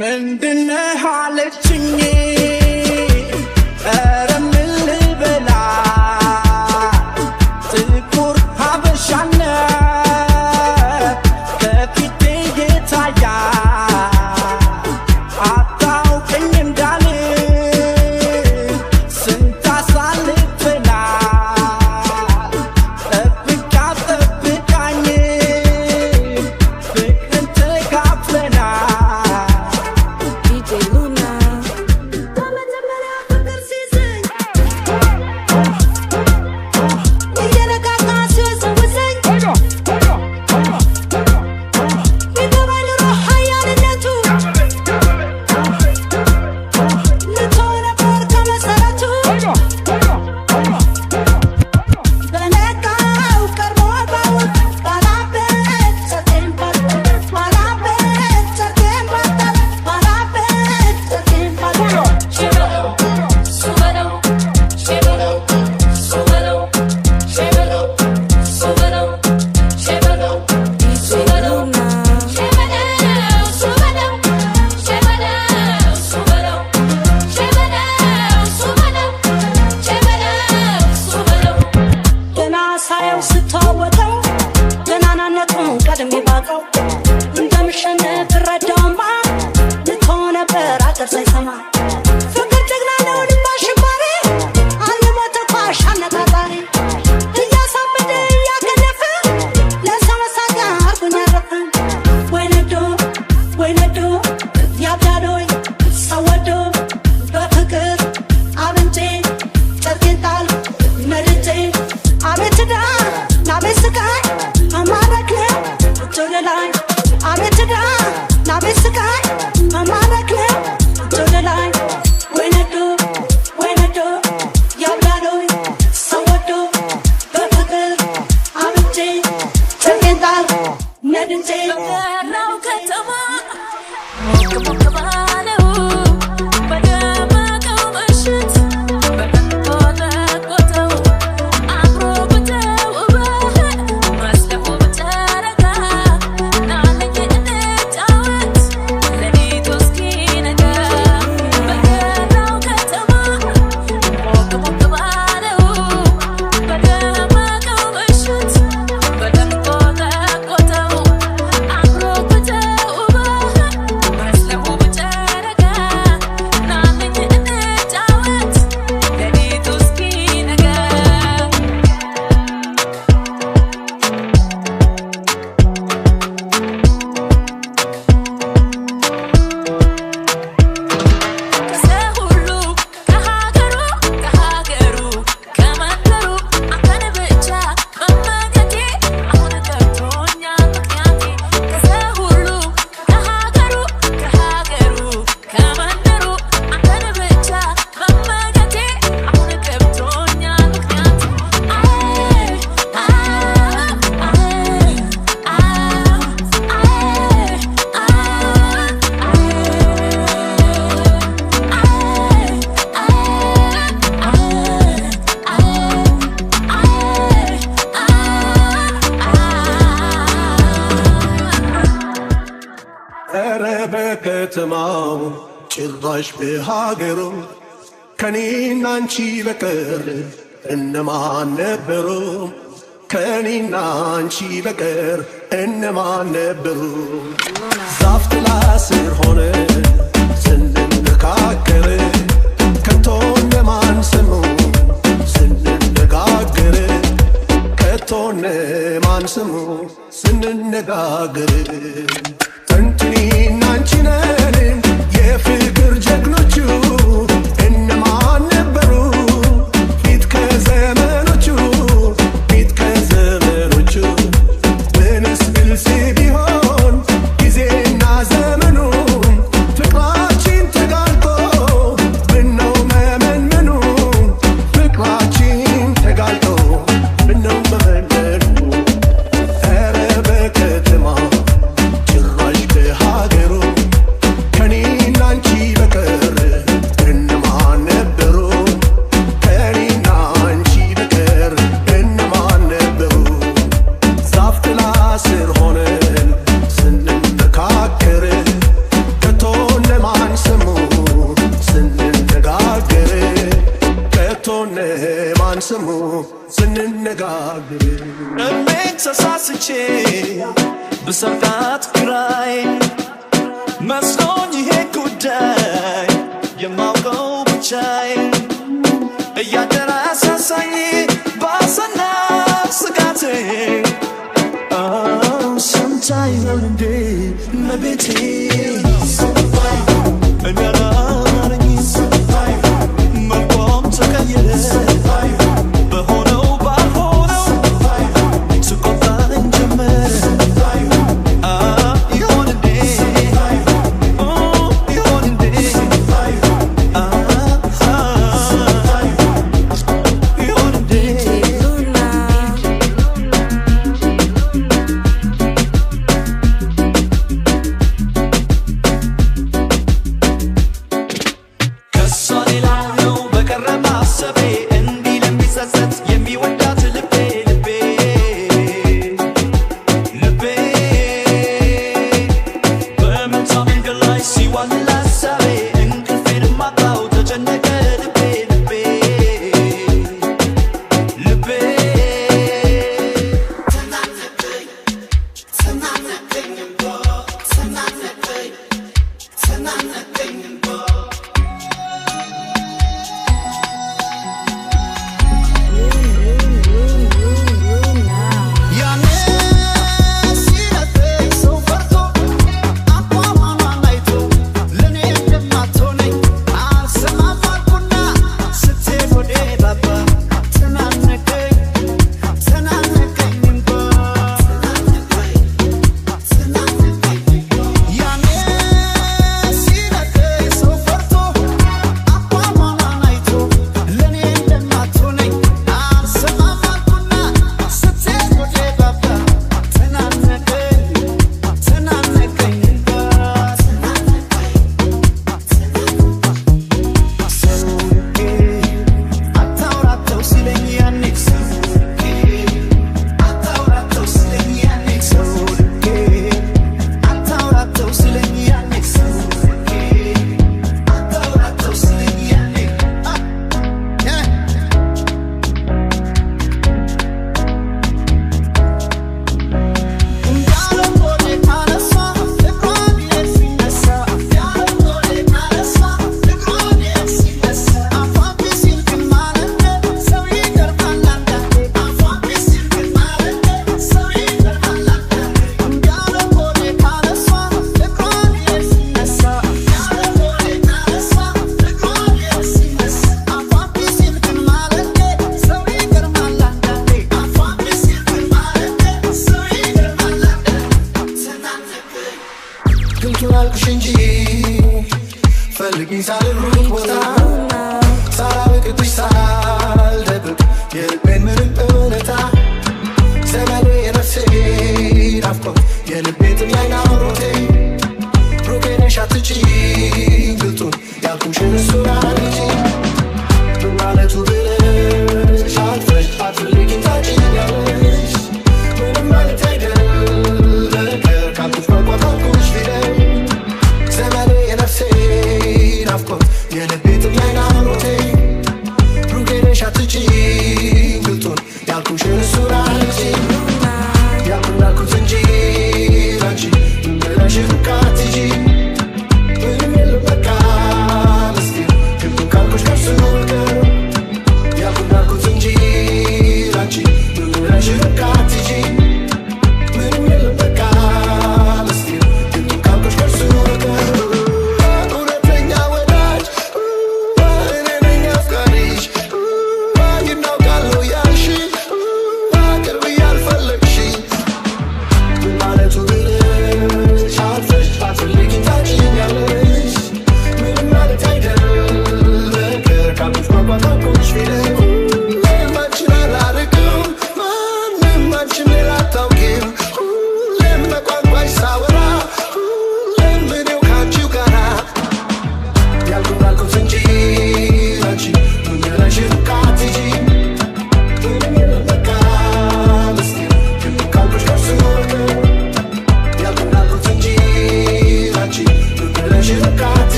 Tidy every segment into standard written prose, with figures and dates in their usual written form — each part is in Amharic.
ምንድነህ አለችኝ ኧረ ምን ልበላ ጥቁር ሀበሻነ ከፊቴ የታያ አታውቅኝ እንዳል ስንት አሳልፈናል ጠብቃ ጠብቃኝ ፍቅርን ተካፍለናል በከተማው ጭራሽ በሀገሩ ከኔና አንቺ በቀር እነማን ነበሩ? ከኔና አንቺ በቀር እነማን ነበሩ? ዛፍ ጥላ ስር ሆነ ስንነጋገር ከቶ እነማን ሰሙ ስንነጋገር ከቶ እነማን ሰሙ ስንነጋገር እኔና አንቺ ነን የፍቅር ጀግኖቹ እነማን ነበሩ? ፊት ከዘመኖቹ ፊት ከዘመኖቹ ምንስ ግልጽ ቢሆን ጊዜና ዘመኑ ስንነጋገር እሜን ተሳስቼ ብሰርቃት ግራይ መስሎኝ ይሄ ጉዳይ የማውቀው ብቻዬ እያደረ አሳሳኝ ባሰና ስጋቴ ሰምታይ ነው እንዴ መቤቴ እኔ አላማረኝ መልኳም ተቀየረ በሆነው ባልሆነው ስቆጣኝ ጀመረ ይሆን እንዴ ይሆን እንዴ ይሆን እንዴ ከሷ ሌላ ነው በቀረ ማሰቤ እንዲህ ለሚጸጸት የሚወዳት ልቤ ልቤ ልቤ በመንታ መንገድ ላይ ሲዋል ላሳቤ እንቅልፌን ማጣው ተጨነቀ ልቤ ልቤ ልቤ ያኔ ሲነግረኝ ሰው ፈርቶ አቋሟን አይቶ ለኔ እንደማትሆነኝ አልሰማም አልኩና ስትሄድ ወደ ባባ ተናነቀኝ እንባ ያኔ ሲነግረኝ ሰው ፈርቶ አቋሟን አይቶ ለኔ እንደማትሆነኝ አልሰማም አልኩና ስትሄድ ወደ ባባ ተናነቀኝ እንባ ሰውቄ አታውራተው ሲለኝ ያኔ ሰውቄ አታውራተው ሲለኝ ያኔ ሰውቄ አታውራተው ሲለኝ ያኔ ሰውቄ አታውራተው ሲለኝ ያኔ እንዳለም ወደ ካነሳ እግሯን ሲነሳ እንዳለም ወደ ካነሳ እግሯን ሲነሳ አፏን ቢሲል ግን ማለት ሰው ይገርማል አንዳንዴ አፏን ቢሲል ግን ማለት ሰው ይገርማል አንዳንዴ እንዳለም ወደ ካነሳ እግሯን ሲነሳ እንዳለም ወደ ካነሳ እግሯን ሲነሳ አፏን ቢሲል ግን ማለት ሰው ይገርማል አንዳንዴ አፏን ቢሲል ግን ማለት ሰው ይገርማል ግንቱን አልኩሽ እንጂ ፈልጊኝ ሳልሩቅ ቦታ ሳላውቅብሽ ሳልደብቅ የልቤን ምንም እውነታ ዘመኔ የነፍሴ ናፍቆት የልቤ ጥያቄ ናውሮቴ ሩቄ ነሽ አትችይኝ ግልጡን ያልኩሽን እሱን አድርጊ በማለቱ ብለሽ አልፈሽ አትፈልጊኝ ታጭኛለሽ ምንም ማለት አይደል ነገር ካልኩሽ ቋንቋ ካልኩሽ ፊደል ዘመኔ የነፍሴ ናፍቆት የልቤ ጥያቄ ናውሮቴ ሩቄ ነሽ አትችይኝ ግልጡን ያልኩሽን እሱን አድርጊ ያልኩት እንጂ ላንቺ ብለሽ ሩቅ አትሂጂ ምንም የለም በቃ ምስጢር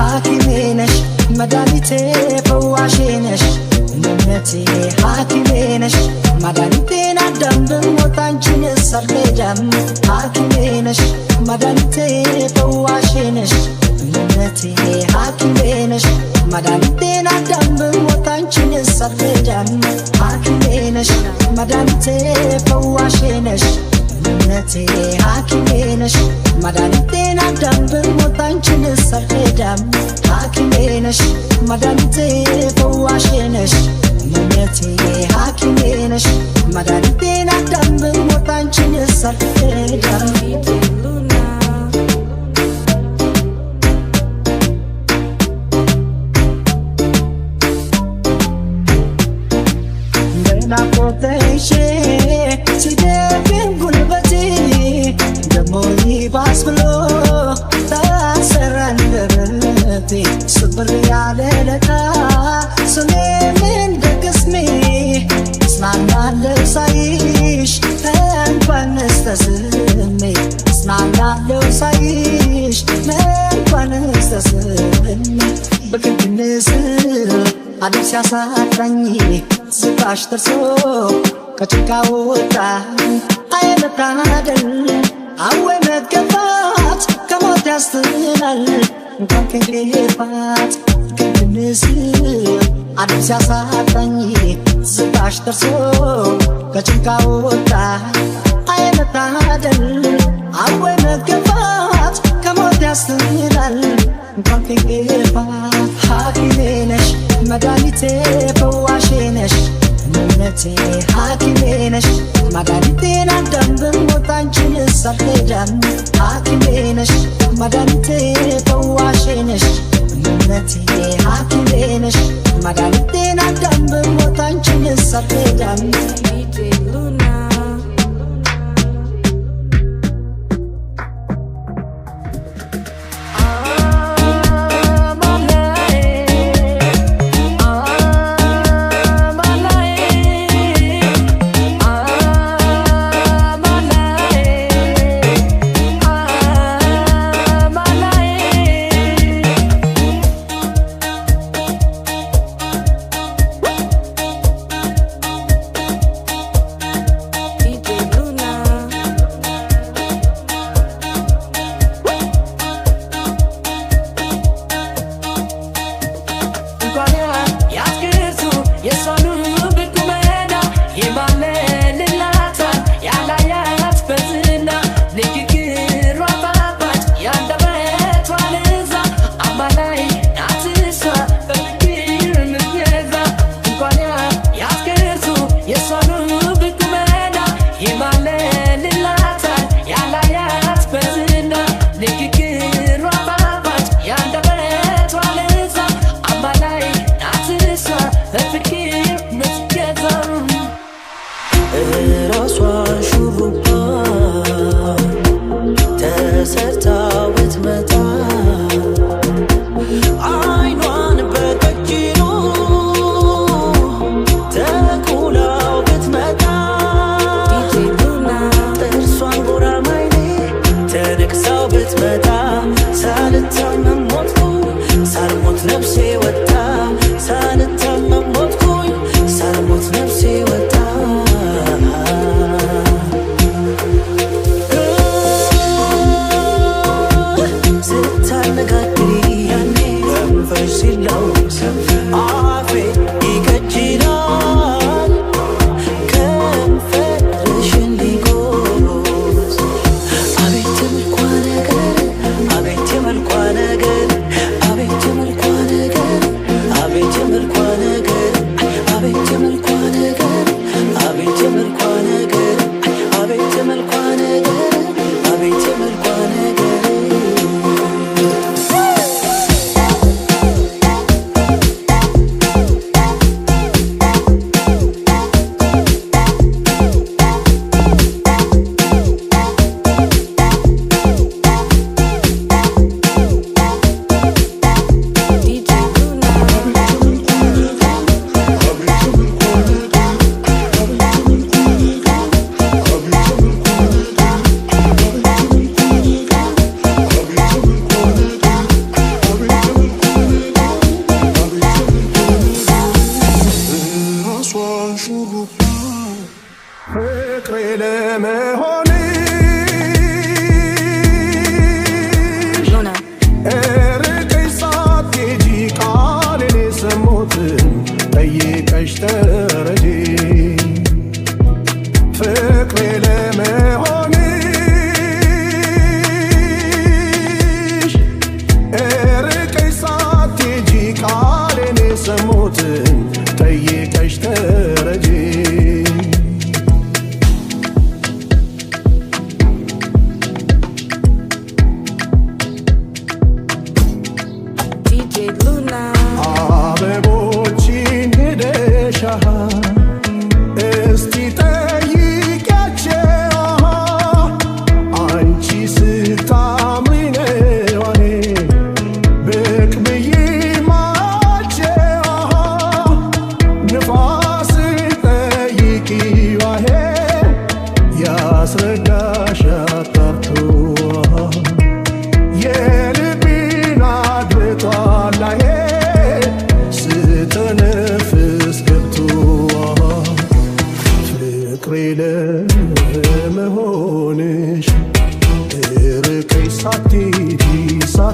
ሐኪሜ ነሽ መድኃኒቴ ፈዋሼ ነሽ እምነቴ ሐኪሜ ነሽ መድኃኒቴን አዳም ብሞት አንቺን ሳልሄዳም ሐኪሜ ነሽ መድኃኒቴ ፈዋሼ ነሽ እምነቴ ሐኪሜ ነሽ መድኃኒቴን አዳም ብሞት አንቺን ሳልሄዳም ሐኪሜ ነሽ መድኃኒቴ ፈዋሼ ነሽ እምነቴ ሐኪሜ ነሽ መድኃኒቴን አዳም ብሞት አንቺን ሳልሄዳም ሐኪሜ ነሽ መድኃኒቴ ፈዋሼ ነሽ እምነቴ ሐኪሜ ነሽ መድኃኒቴን አዳም ብሞት አንቺን ሳልሄዳም ናፍቆትሽ ሲደክም ጉልበቴ ደሞ ይባስ ብሎ ታሰረ አንደበቴ ስብር ያለ ለታ ስሜን እንደ ቅስሜ እጽናናለሁ ሳይሽ እንኳንስ ተስሜ እጽናናለሁ ሳይሽ እንኳንስ ተስሜ በክንድንስ አዲስ ሲያሳጣኝ ዝቃሽ ደርሶ ከጭቃ ወጣ አይመታደል አወይ መገፋት ከሞት ያስጥላል እንኳን ከንጌፋት ክንድንስ አዲስ ሲያሳጣኝ ዝቃሽ ደርሶ ከጭቃ ወጣ አይመታደል አወይ መገፋት ከሞት ያስጥላል እንኳን ከንጌፋት ሐኪሜ ነሽ መድኃኒቴ ፈዋሼ ነሽ እምነቴ ሐኪሜ ነሽ መድኃኒቴን አዳም ብሞት አንቺን ሳልሄዳም ሐኪሜ ነሽ መድኃኒቴ ፈዋሼ ነሽ እምነቴ ሐኪሜ ነሽ መድኃኒቴን አዳም ብሞት አንቺን ሳልሄዳም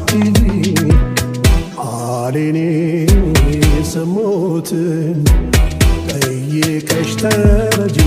ሳትይጂ አሌኔ የሰሙትን ጠይቀሽ ተረጂ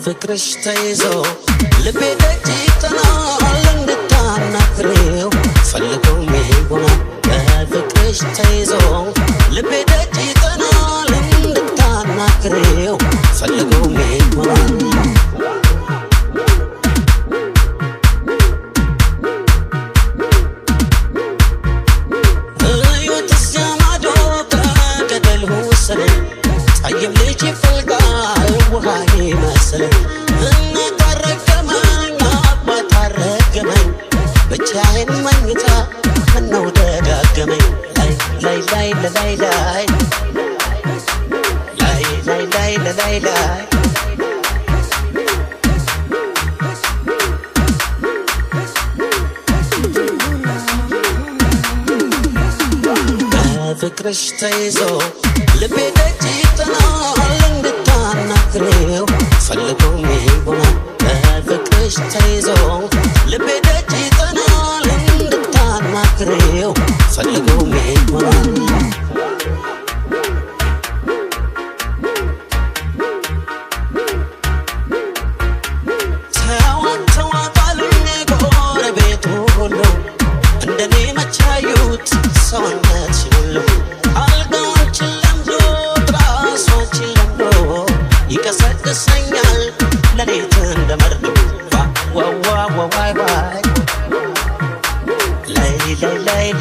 ፍቅርሽ ተይዞ ልቤ ደጅ ይጠናል እንድታናግሬው ፈልገው ይሆናል በፍቅርሽ ተይዞ ልቤ ደጅ ይጠናል እንድታናግሬው ፈልገው ይሆናል ጠይም ልጅ ይፈልጋል ውሃ ይመስል እናት አረገመኝ አባት አረገመኝ ብቻዬን መኝታ ምነው ደጋገመኝ ላይ ላይ ላይ ላይ ላይ ላይ ላይ ላይ ላይ ላይ ፍቅርሽ ተይዞ ልቤ ደጅ ይጠናል እንድታናግሬው ፈልገው ይሆናል በፍቅርሽ ተይዞ ልቤ ደጅ ይጠናል እንድታናግሬው ፈልገው ይሆናል ተዋጣልኝ ጎረቤቱ ሁሉ እንደኔ መቻዩት ሰውነት ሁሉ አልጋዎችን ለምዶ ትራሶችን ለምዶ ይቀሰቅሰኛል ሌሊት እንደመርዶ ዋዋዋዋዋይ ላይ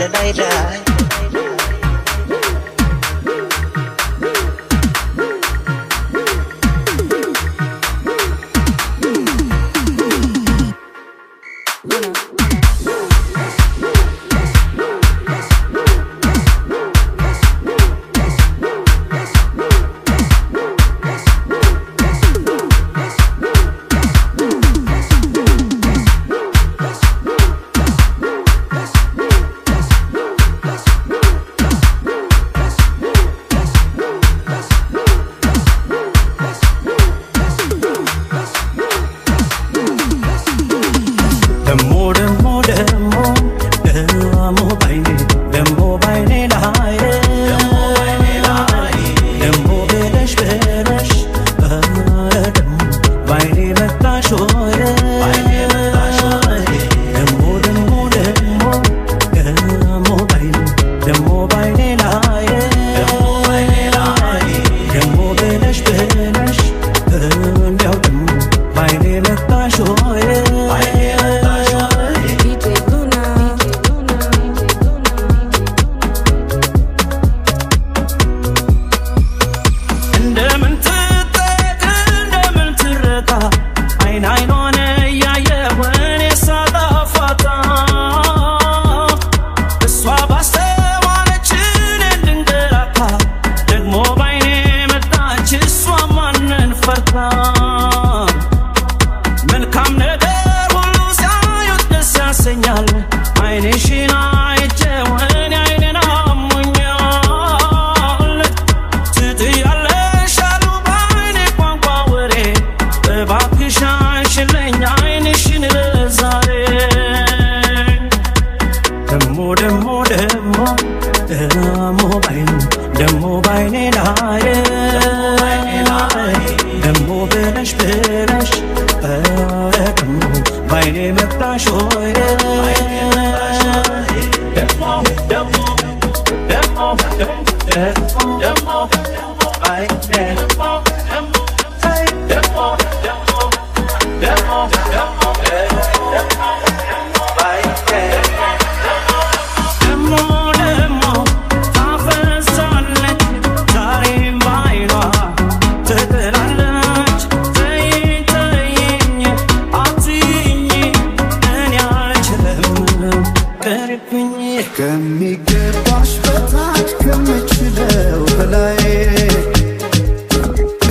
ከሚገባሽ በታች ከምችለው በላይ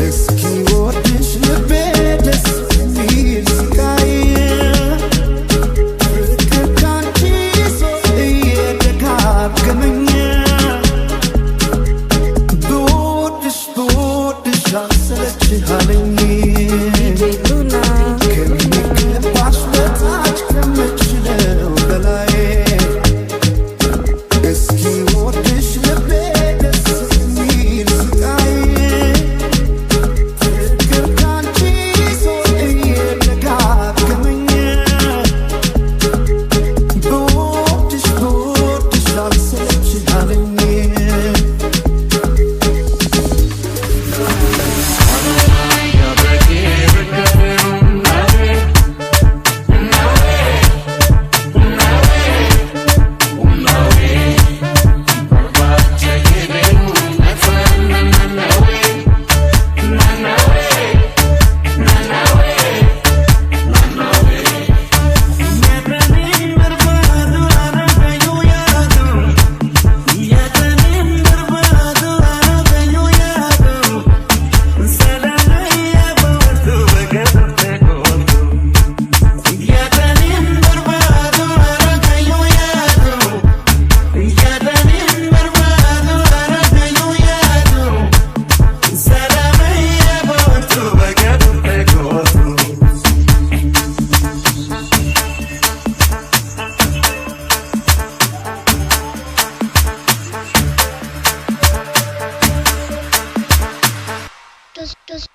እስኪ ወድሽ ልቤ ደስ የሚል ስቃይ ፍቅር ካንቺ እየደጋገመኝ ብወድሽ አልሰለችህ አለኝ ከሚገባሽ በታች ከምችለው በላይ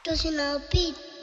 Does it not beat?